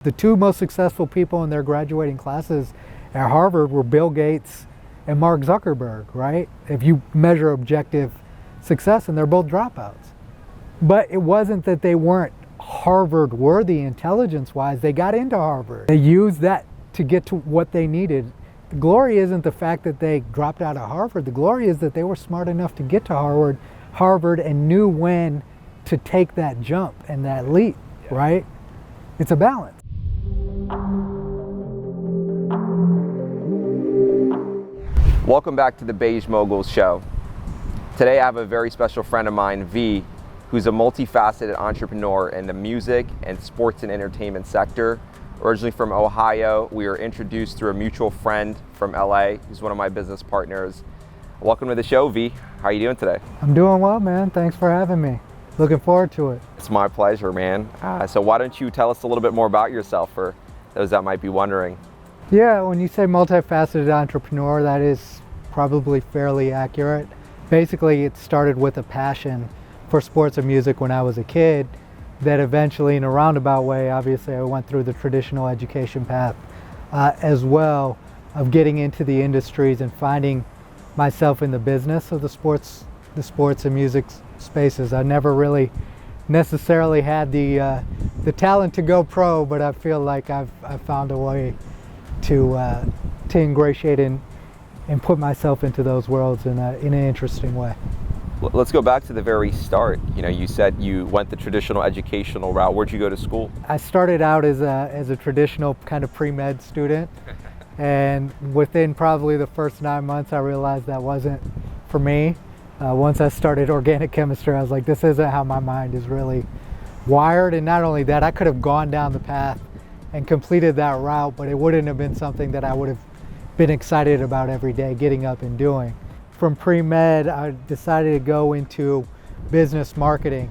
The two most successful people in their graduating classes at Harvard were Bill Gates and Mark Zuckerberg, right? If you measure objective success, and they're both dropouts. But it wasn't that they weren't Harvard worthy intelligence-wise. They got into Harvard. They used that to get to what they needed. The glory isn't the fact that they dropped out of Harvard. The glory is that they were smart enough to get to Harvard and knew when to take that jump and that leap, right? It's a balance. Welcome back to the Beige Moguls show. Today I have a very special friend of mine, V, who's a multifaceted entrepreneur in the music and sports and entertainment sector. Originally from Ohio, we were introduced through a mutual friend from LA, who's one of my business partners. Welcome to the show, V. How are you doing today? I'm doing well, man. Thanks for having me. Looking forward to it. It's my pleasure, man. So why don't you tell us a little bit more about yourself for those that might be wondering? Yeah, when you say multifaceted entrepreneur, that is probably fairly accurate. Basically, it started with a passion for sports and music when I was a kid that eventually, in a roundabout way, obviously I went through the traditional education path as well, of getting into the industries and finding myself in the business of the sports and music spaces. I never really necessarily had the talent to go pro, but I feel like I've found a way to ingratiate and put myself into those worlds in an interesting way. Let's go back to the very start. You know, you said you went the traditional educational route. Where'd you go to school? I started out as a traditional kind of pre-med student, and within probably the first 9 months I realized that wasn't for me. Once I started organic chemistry, I was like, this isn't how my mind is really wired. And not only that, I could have gone down the path and completed that route, but it wouldn't have been something that I would have been excited about every day getting up and doing. From pre-med, I decided to go into business marketing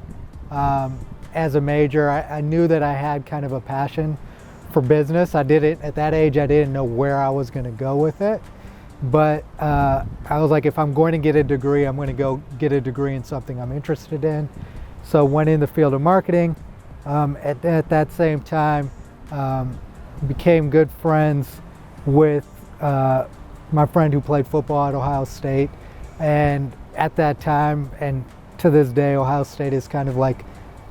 as a major. I knew that I had kind of a passion for business. At that age, I didn't know where I was going to go with it. But I was like, if I'm going to get a degree, I'm going to go get a degree in something I'm interested in. So went in the field of marketing. At that same time, became good friends with my friend who played football at Ohio State. And at that time, and to this day, Ohio State is kind of like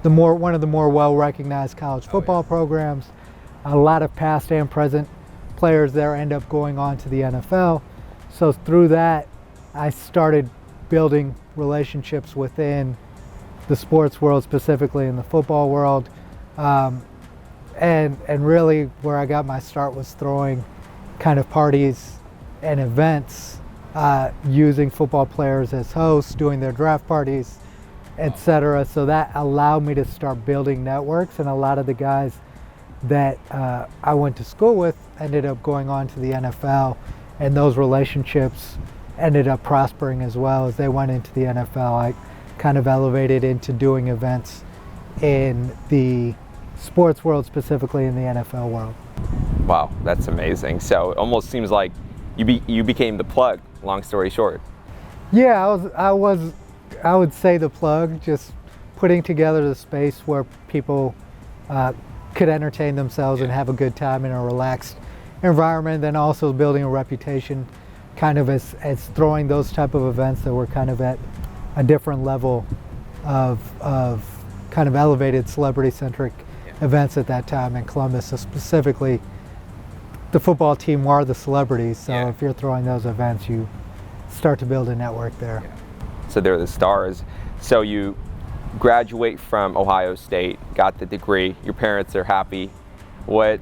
one of the more well-recognized college football programs. A lot of past and present players there end up going on to the NFL. So through that, I started building relationships within the sports world, specifically in the football world. And really where I got my start was throwing kind of parties and events using football players as hosts, doing their draft parties, etc. So that allowed me to start building networks, and a lot of the guys that I went to school with ended up going on to the NFL, and those relationships ended up prospering as well. As they went into the NFL, I kind of elevated into doing events in the sports world, specifically in the NFL world. Wow, that's amazing. So it almost seems like you became the plug, long story short. Yeah, I would say the plug, just putting together the space where people could entertain themselves and have a good time in a relaxed environment, then also building a reputation kind of as throwing those type of events that were kind of at a different level of kind of elevated celebrity-centric events at that time in Columbus. So specifically, the football team are the celebrities, so if you're throwing those events, you start to build a network there. So they're the stars. So you graduate from Ohio State, got the degree, your parents are happy. What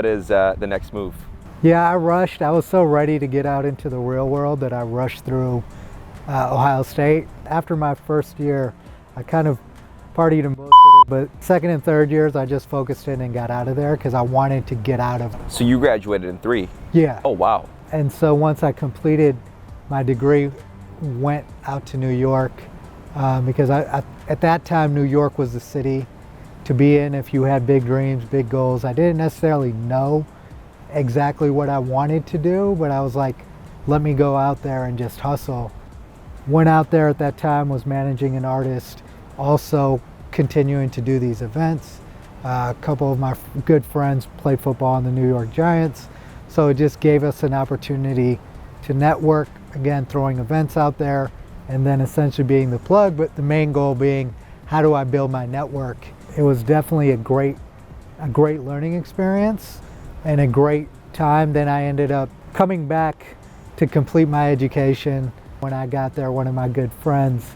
is the next move? Yeah, I rushed. I was so ready to get out into the real world that I rushed through Ohio State. After my first year, I kind of partied and bullshitted, but second and third years, I just focused in and got out of there because I wanted to get out of it. So you graduated in 3? Yeah. Oh, wow. And so once I completed my degree, went out to New York because at that time, New York was the city to be in if you had big dreams, big goals. I didn't necessarily know exactly what I wanted to do, but I was like, let me go out there and just hustle. Went out there at that time, was managing an artist, also continuing to do these events, A couple of my good friends played football on the New York Giants. So it just gave us an opportunity to network, again, throwing events out there, and then essentially being the plug, but the main goal being, how do I build my network? It was definitely a great learning experience and a great time. Then I ended up coming back to complete my education. When I got there, one of my good friends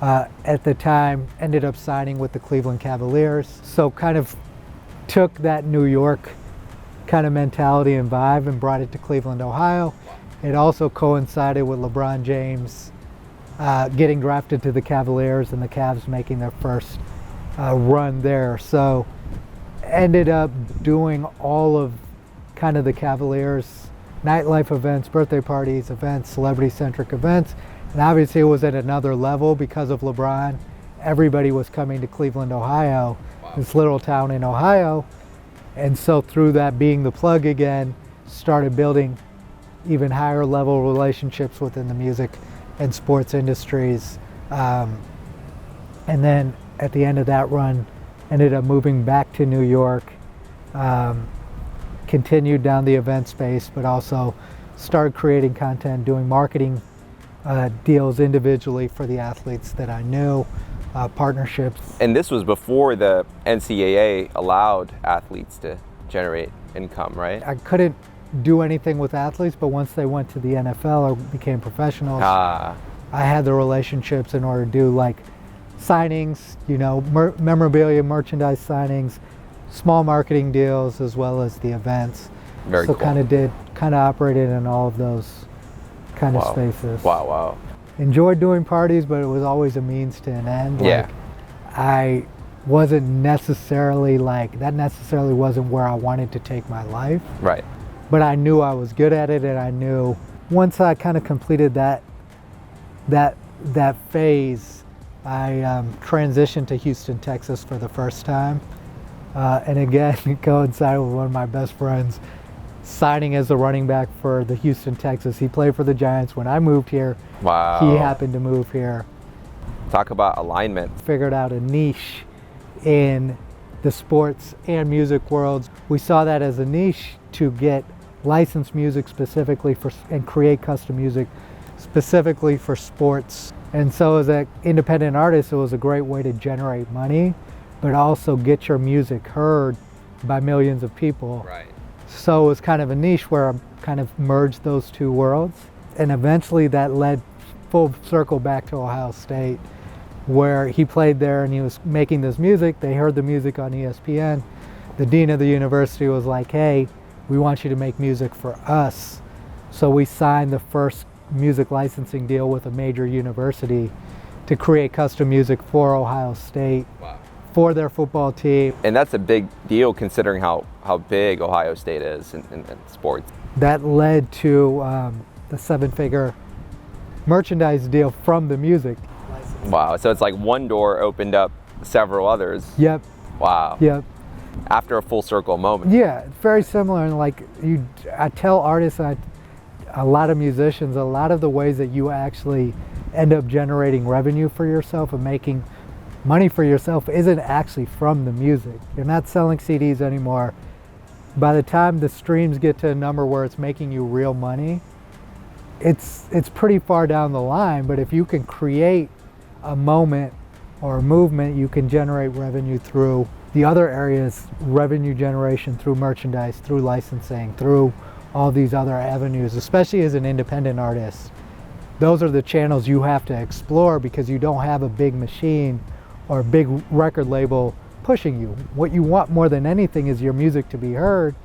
at the time ended up signing with the Cleveland Cavaliers. So kind of took that New York kind of mentality and vibe and brought it to Cleveland, Ohio. It also coincided with LeBron James getting drafted to the Cavaliers and the Cavs making their first run there. So ended up doing all of kind of the Cavaliers nightlife events, birthday parties, events, celebrity-centric events. And obviously it was at another level because of LeBron. Everybody was coming to Cleveland, Ohio, this little town in Ohio. And so through that, being the plug again, started building even higher level relationships within the music and sports industries. And then at the end of that run, ended up moving back to New York, continued down the event space, but also started creating content, doing marketing deals individually for the athletes that I knew, partnerships. And this was before the NCAA allowed athletes to generate income, right? I couldn't do anything with athletes, but once they went to the NFL or became professionals, I had the relationships in order to do like signings, you know, memorabilia, merchandise signings, small marketing deals, as well as the events. Very cool. kind of operated in all of those kind of spaces. Wow. Enjoyed doing parties, but it was always a means to an end. Yeah. Like, I wasn't necessarily that necessarily wasn't where I wanted to take my life. Right. But I knew I was good at it, and I knew once I kind of completed that phase, I transitioned to Houston, Texas for the first time. And again, it coincided with one of my best friends signing as a running back for the Houston, Texas. He played for the Giants when I moved here. Wow. He happened to move here. Talk about alignment. Figured out a niche in the sports and music worlds. We saw that as a niche to get licensed music specifically for and create custom music specifically for sports. And so as an independent artist, it was a great way to generate money, but also get your music heard by millions of people. Right. So it was kind of a niche where I kind of merged those two worlds. And eventually that led full circle back to Ohio State, where he played there and he was making this music. They heard the music on ESPN. The dean of the university was like, hey, we want you to make music for us. So we signed the first music licensing deal with a major university to create custom music for Ohio State. Wow. For their football team. And that's a big deal considering how big Ohio State is in sports. That led to the 7-figure merchandise deal from the music. Wow, so it's like one door opened up several others. Yep. Wow. Yep. After a full circle moment. Yeah, it's very similar. And like I tell artists, a lot of musicians, a lot of the ways that you actually end up generating revenue for yourself and making money for yourself isn't actually from the music. You're not selling CDs anymore. By the time the streams get to a number where it's making you real money, it's pretty far down the line. But if you can create a moment or a movement, you can generate revenue through the other areas, revenue generation through merchandise, through licensing, through all these other avenues, especially as an independent artist. Those are the channels you have to explore because you don't have a big machine or a big record label pushing you. What you want more than anything is your music to be heard.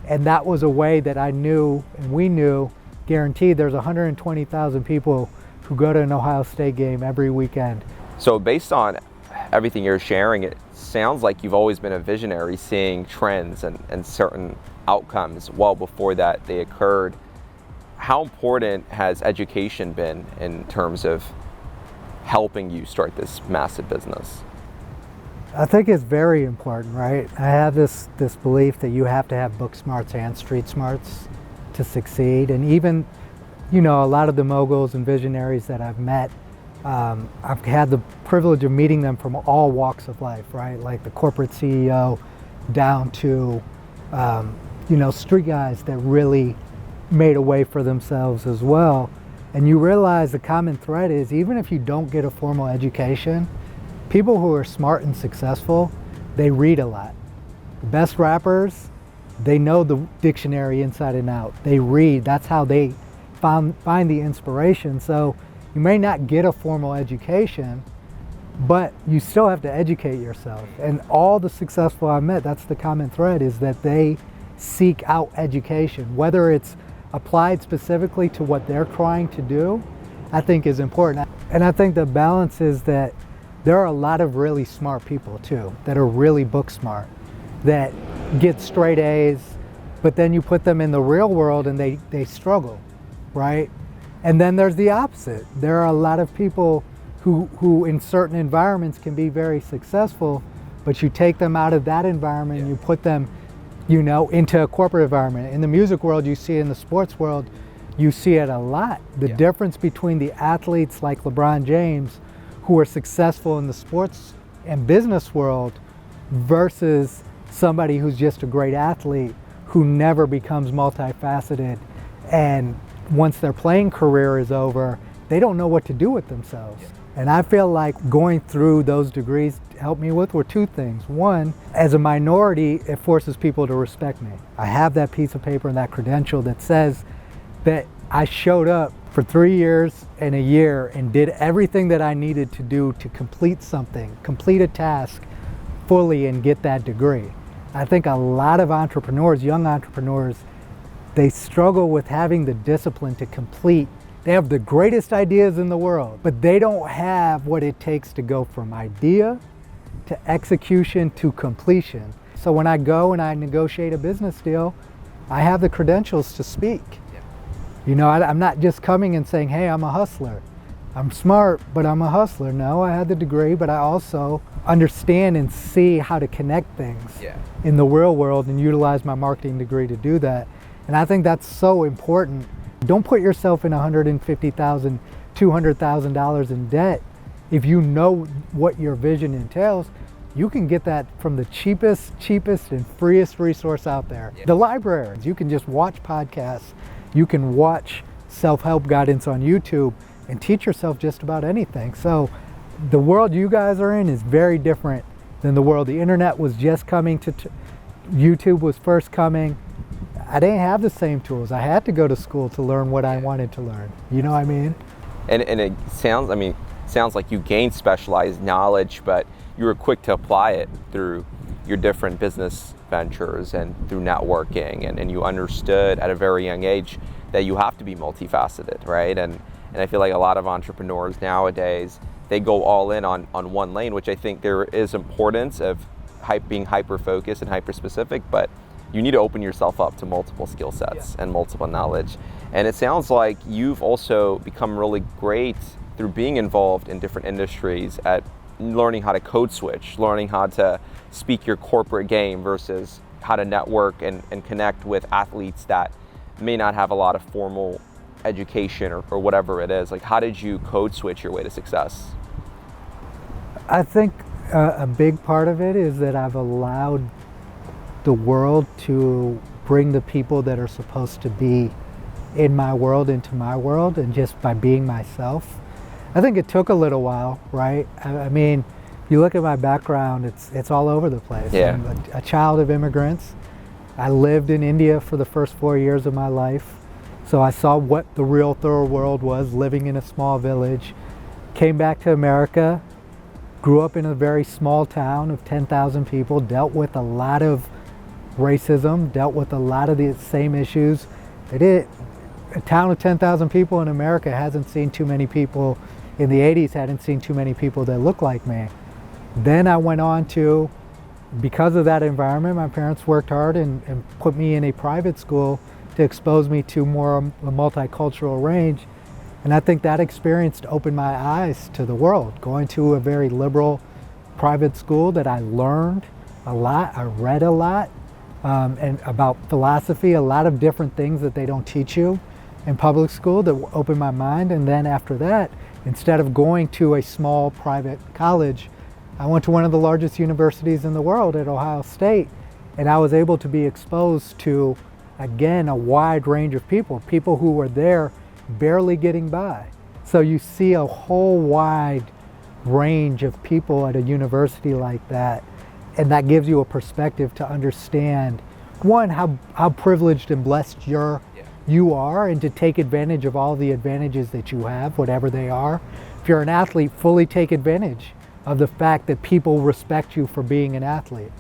And that was a way that I knew, and we knew, guaranteed there's 120,000 people who go to an Ohio State game every weekend. So based on everything you're sharing, it sounds like you've always been a visionary, seeing trends and certain outcomes well before that they occurred. How important has education been in terms of helping you start this massive business? I think it's very important, right? I have this belief that you have to have book smarts and street smarts to succeed. And even, you know, a lot of the moguls and visionaries that I've met, I've had the privilege of meeting them from all walks of life, right? Like the corporate CEO down to, street guys that really made a way for themselves as well. And you realize the common thread is, even if you don't get a formal education, people who are smart and successful, they read a lot. The best rappers, they know the dictionary inside and out. They read. That's how they find the inspiration. So you may not get a formal education, but you still have to educate yourself. And all the successful I met, that's the common thread, is that they seek out education. Whether it's applied specifically to what they're trying to do, I think is important. And I think the balance is that there are a lot of really smart people too, that are really book smart, that get straight A's, but then you put them in the real world and they struggle, right? And then there's the opposite. There are a lot of people who in certain environments can be very successful, but you take them out of that environment and you put them, into a corporate environment. In the music world, you see it. In the sports world, you see it a lot. The difference between the athletes like LeBron James, who are successful in the sports and business world, versus somebody who's just a great athlete who never becomes multifaceted, and once their playing career is over, they don't know what to do with themselves. And I feel like going through those degrees helped me were two things. One, as a minority, it forces people to respect me. I have that piece of paper and that credential that says that I showed up for 3 years and a year and did everything that I needed to do to complete something, complete a task fully and get that degree. I think a lot of entrepreneurs, young entrepreneurs, they struggle with having the discipline to complete. They have the greatest ideas in the world, but they don't have what it takes to go from idea to execution to completion. So when I go and I negotiate a business deal, I have the credentials to speak. I'm not just coming and saying, hey, I'm a hustler. I'm smart, but I'm a hustler. No, I had the degree, but I also understand and see how to connect things in the real world and utilize my marketing degree to do that. And I think that's so important. Don't put yourself in $150,000, $200,000 in debt. If you know what your vision entails, you can get that from the cheapest and freest resource out there. The libraries. You can just watch podcasts. You can watch self-help guidance on YouTube and teach yourself just about anything. So the world you guys are in is very different than the world. The internet was just coming to, YouTube was first coming. I didn't have the same tools. I had to go to school to learn what I wanted to learn. You know what I mean? And it sounds like you gained specialized knowledge, but you were quick to apply it through your different business ventures and through networking, and you understood at a very young age that you have to be multifaceted, right? And I feel like a lot of entrepreneurs nowadays, they go all in on one lane, which I think there is importance of being hyper-focused and hyper-specific, but you need to open yourself up to multiple skill sets and multiple knowledge. And it sounds like you've also become really great through being involved in different industries at learning how to code switch, learning how to speak your corporate game versus how to network and connect with athletes that may not have a lot of formal education or whatever it is. Like, how did you code switch your way to success? I think a big part of it is that I've allowed the world to bring the people that are supposed to be in my world into my world, and just by being myself. I think it took a little while, right? I mean, you look at my background, it's all over the place. Yeah. I'm a child of immigrants. I lived in India for the first 4 years of my life. So I saw what the real third world was, living in a small village. Came back to America, grew up in a very small town of 10,000 people, dealt with a lot of racism, dealt with a lot of the same issues. A town of 10,000 people in America hasn't seen too many people, in the 80s hadn't seen too many people that look like me. Then I went on to, because of that environment, my parents worked hard and put me in a private school to expose me to more a multicultural range. And I think that experience opened my eyes to the world. Going to a very liberal private school that I learned a lot, I read a lot, and about philosophy, a lot of different things that they don't teach you in public school that opened my mind. And then after that, instead of going to a small private college, I went to one of the largest universities in the world at Ohio State And I was able to be exposed to, again, a wide range of people who were there barely getting by. So you see a whole wide range of people at a university like that, and that gives you a perspective to understand, one, how privileged and blessed you are, and to take advantage of all the advantages that you have, whatever they are. If you're an athlete, fully take advantage of the fact that people respect you for being an athlete.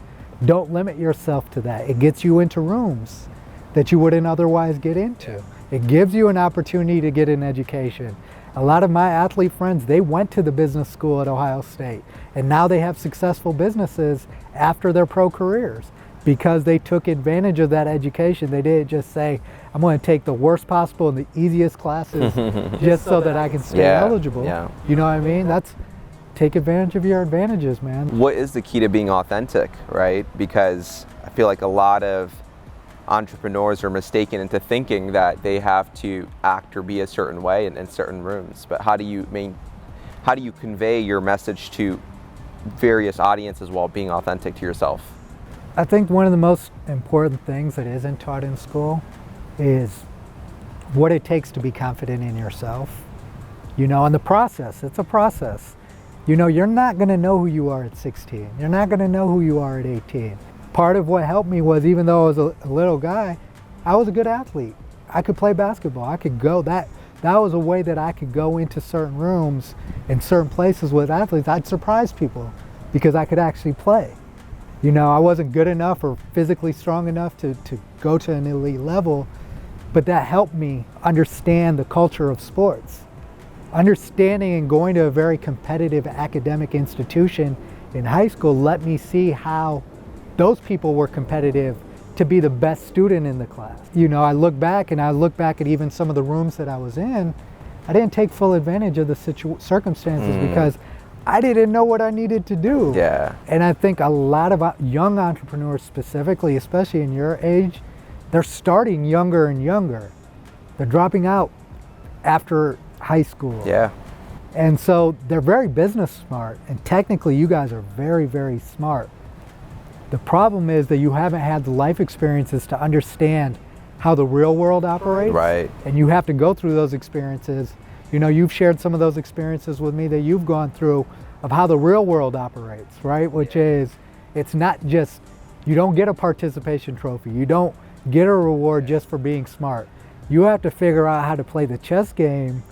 Don't limit yourself to that. It gets you into rooms that you wouldn't otherwise get into. It gives you an opportunity to get an education. A lot of my athlete friends, they went to the business school at Ohio State, and now they have successful businesses after their pro careers because they took advantage of that education. They didn't just say, I'm going to take the worst possible and the easiest classes just so that I can stay eligible. You know what I mean? That's take advantage of your advantages, man. What is the key to being authentic, right? Because I feel like a lot of entrepreneurs are mistaken into thinking that they have to act or be a certain way in certain rooms. But how do you convey your message to various audiences while being authentic to yourself? I think one of the most important things that isn't taught in school is what it takes to be confident in yourself. You know, and the process, it's a process. You know, you're not going to know who you are at 16. You're not going to know who you are at 18. Part of what helped me was, even though I was a little guy, I was a good athlete. I could play basketball. I could go. That was a way that I could go into certain rooms and certain places with athletes. I'd surprise people because I could actually play. You know, I wasn't good enough or physically strong enough to go to an elite level, but that helped me understand the culture of sports. Understanding and going to a very competitive academic institution in high school let me see how those people were competitive to be the best student in the class. You know, I look back at even some of the rooms that I was in, I didn't take full advantage of the circumstances because I didn't know what I needed to do. And I think a lot of young entrepreneurs specifically, especially in your age, they're starting younger and younger. They're dropping out after high school. And so they're very business smart, and technically you guys are very, very smart. The problem is that you haven't had the life experiences to understand how the real world operates. Right. And you have to go through those experiences. You know, you've shared some of those experiences with me that you've gone through of how the real world operates, right? Which is, it's not just, you don't get a participation trophy. You don't get a reward just for being smart. You have to figure out how to play the chess game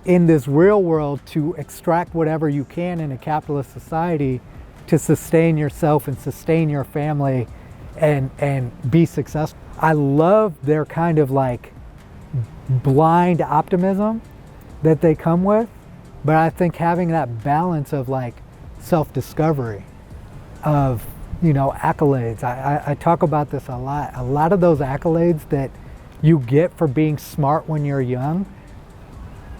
in this real world to extract whatever you can in a capitalist society to sustain yourself and sustain your family and be successful. I love their kind of like blind optimism that they come with, but I think having that balance of like self-discovery, of, you know, accolades. I talk about this a lot. A lot of those accolades that you get for being smart when you're young,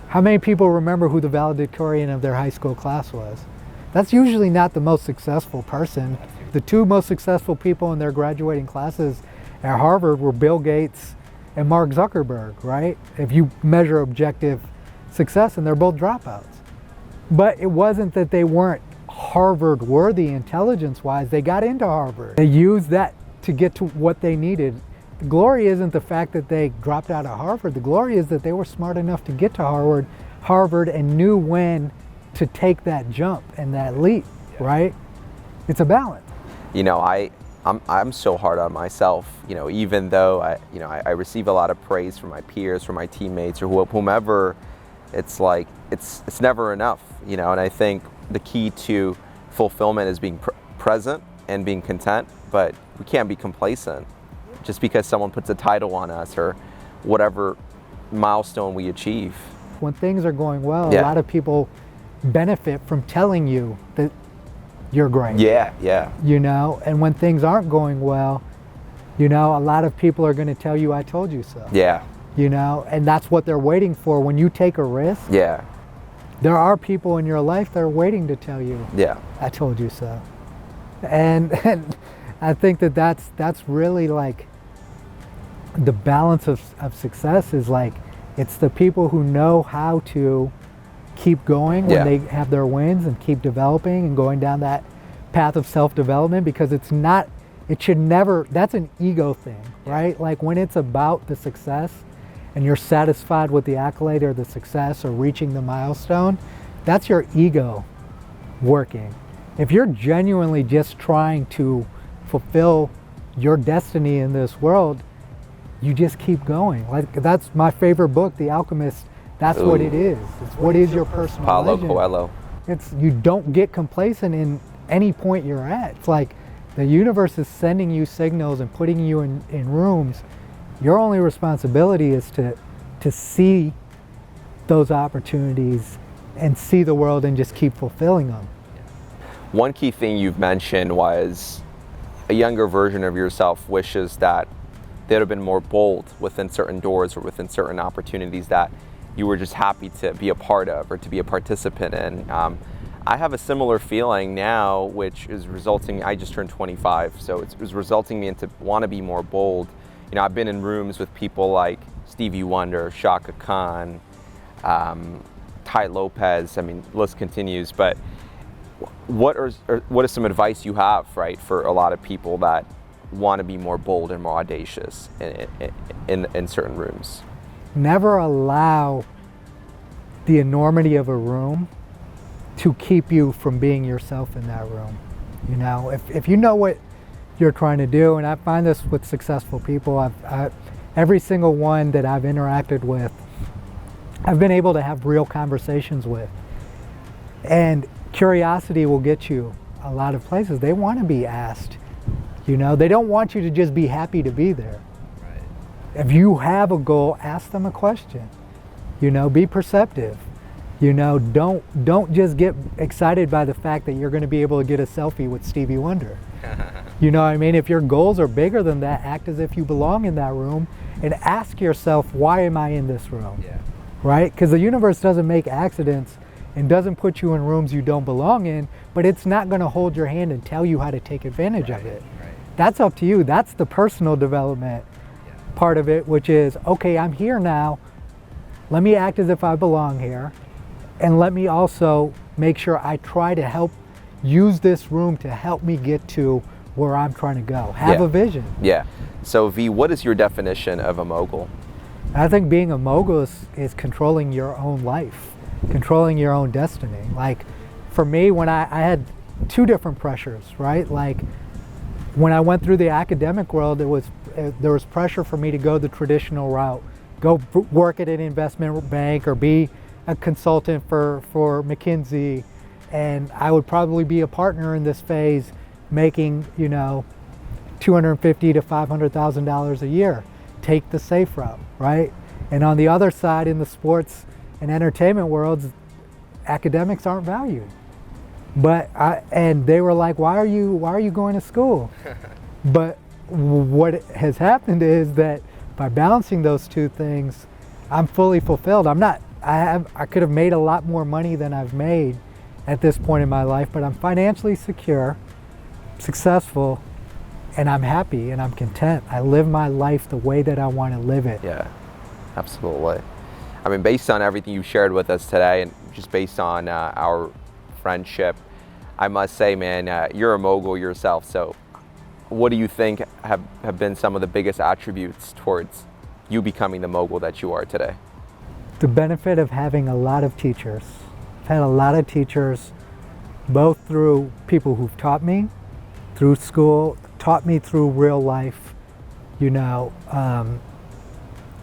how many people remember who the valedictorian of their high school class was? That's usually not the most successful person. The two most successful people in their graduating classes at Harvard were Bill Gates and Mark Zuckerberg, right? If you measure objective success, and they're both dropouts. But it wasn't that they weren't Harvard worthy intelligence-wise. They got into Harvard. They used that to get to what they needed. The glory isn't the fact that they dropped out of Harvard. The glory is that they were smart enough to get to Harvard and knew when to take that jump and that leap, right? It's a balance. You know, I'm so hard on myself, you know, even though I receive a lot of praise from my peers, from my teammates, or whomever. It's like, it's never enough, you know, and I think the key to fulfillment is being present and being content, but we can't be complacent just because someone puts a title on us or whatever milestone we achieve. When things are going well, a lot of people benefit from telling you that you're great. You know, and when things aren't going well, you know, a lot of people are going to tell you, I told you so. You know, and that's what they're waiting for. When you take a risk, there are people in your life that are waiting to tell you, I told you so. And I think that that's really like the balance of success is like, it's the people who know how to keep going when they have their wins and keep developing and going down that path of self-development, because it's not it should never, that's an ego thing, right? Like when it's about the success and you're satisfied with the accolade or the success or reaching the milestone, that's your ego working. If you're genuinely just trying to fulfill your destiny in this world, you just keep going. Like that's my favorite book, The Alchemist. That's what it is. It's what is your personal Paulo legend. Coelho. It's, you don't get complacent in any point you're at. It's like the universe is sending you signals and putting you in rooms. Your only responsibility is to see those opportunities and see the world and just keep fulfilling them. One key thing you've mentioned was a younger version of yourself wishes that they'd have been more bold within certain doors or within certain opportunities that you were just happy to be a part of or to be a participant in. I have a similar feeling now, which is resulting, I just turned 25, so it's resulting me into want to be more bold. You know, I've been in rooms with people like Stevie Wonder, Shaka Khan, Tai Lopez, I mean, the list continues, but what is some advice you have, right, for a lot of people that want to be more bold and more audacious in certain rooms? Never allow the enormity of a room to keep you from being yourself in that room. You know, if you know what you're trying to do, and I find this with successful people, every single one that I've interacted with, I've been able to have real conversations with. And curiosity will get you a lot of places. They want to be asked. You know, they don't want you to just be happy to be there. Right. If you have a goal, ask them a question. You know, be perceptive. You know, don't just get excited by the fact that you're going to be able to get a selfie with Stevie Wonder. You know what I mean? If your goals are bigger than that, act as if you belong in that room and ask yourself, why am I in this room? Yeah. Right? Because the universe doesn't make accidents and doesn't put you in rooms you don't belong in, but it's not going to hold your hand and tell you how to take advantage of it. Right. That's up to you. That's the personal development part of it, which is, okay, I'm here now. Let me act as if I belong here. And let me also make sure I try to use this room to help me get to where I'm trying to go. Have a vision. Yeah. So V, what is your definition of a mogul? I think being a mogul is controlling your own life, controlling your own destiny. Like for me, when I had two different pressures, right? Like when I went through the academic world, there was pressure for me to go the traditional route, go work at an investment bank or be a consultant for McKinsey, and I would probably be a partner in this phase, making, you know, $250,000 to $500,000 a year. Take the safe route, right? And on the other side, in the sports and entertainment worlds, academics aren't valued. And they were like, why are you going to school? But what has happened is that by balancing those two things, I'm fully fulfilled. I could have made a lot more money than I've made at this point in my life, but I'm financially secure, successful, and I'm happy and I'm content. I live my life the way that I want to live it. Yeah, absolutely. I mean, based on everything you shared with us today and just based on our friendship, I must say, man, you're a mogul yourself. So what do you think have been some of the biggest attributes towards you becoming the mogul that you are today? The benefit of having a lot of teachers. I've had a lot of teachers, both through people who've taught me, through school, taught me through real life, you know,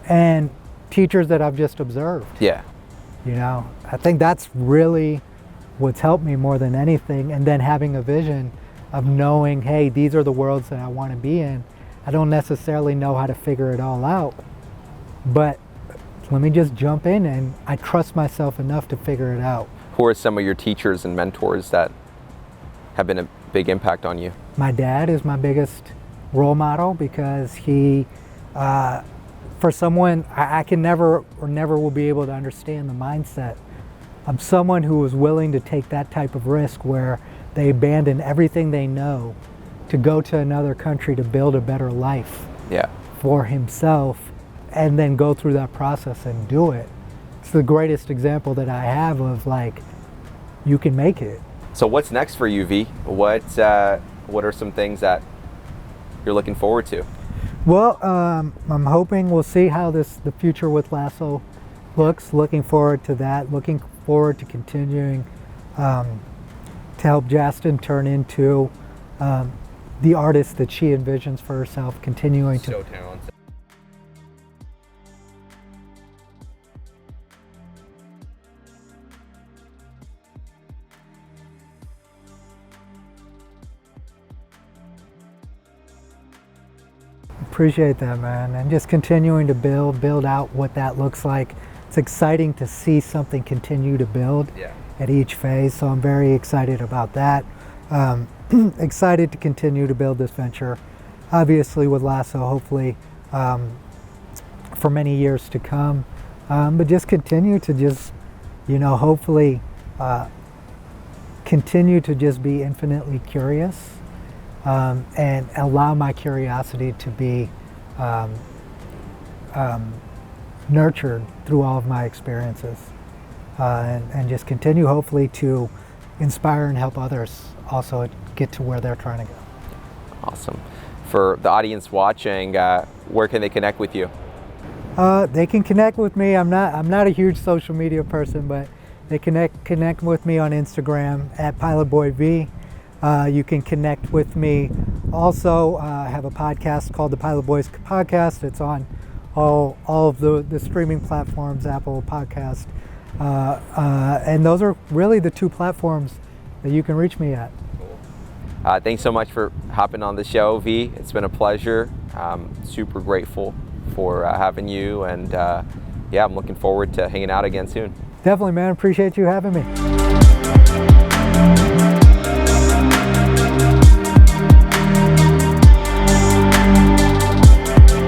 and teachers that I've just observed. Yeah. You know, I think that's really what's helped me more than anything. And then having a vision of knowing, hey, these are the worlds that I want to be in. I don't necessarily know how to figure it all out, but let me just jump in, and I trust myself enough to figure it out. Who are some of your teachers and mentors that have been a big impact on you? My dad is my biggest role model because he, for someone, I can never will be able to understand the mindset of someone who is willing to take that type of risk where they abandon everything they know to go to another country to build a better life for himself, and then go through that process and do it. It's the greatest example that I have of, like, you can make it. So what's next for you, V? What are some things that you're looking forward to? Well, I'm hoping we'll see how the future with Lasso looks. Looking forward to that. Looking forward to continuing to help Justin turn into the artist that she envisions for herself. Continuing to. So talented. Appreciate that, man, and just continuing to build out what that looks like. It's exciting to see something continue to build at each phase, so I'm very excited about that. Excited to continue to build this venture, obviously with Lasso, hopefully for many years to come, but just continue to just, hopefully continue to just be infinitely curious. And allow my curiosity to be nurtured through all of my experiences, and just continue hopefully to inspire and help others also get to where they're trying to go. Awesome. For the audience watching, where can they connect with you? They can connect with me. I'm not a huge social media person, but they connect with me on Instagram at PilotBoyV. You can connect with me. Also, I have a podcast called the Pilot Boys Podcast. It's on all of the streaming platforms, Apple Podcast, and those are really the two platforms that you can reach me at. Cool. Thanks so much for hopping on the show, V. It's been a pleasure. Super grateful for having you, and yeah, I'm looking forward to hanging out again soon. Definitely, man. Appreciate you having me.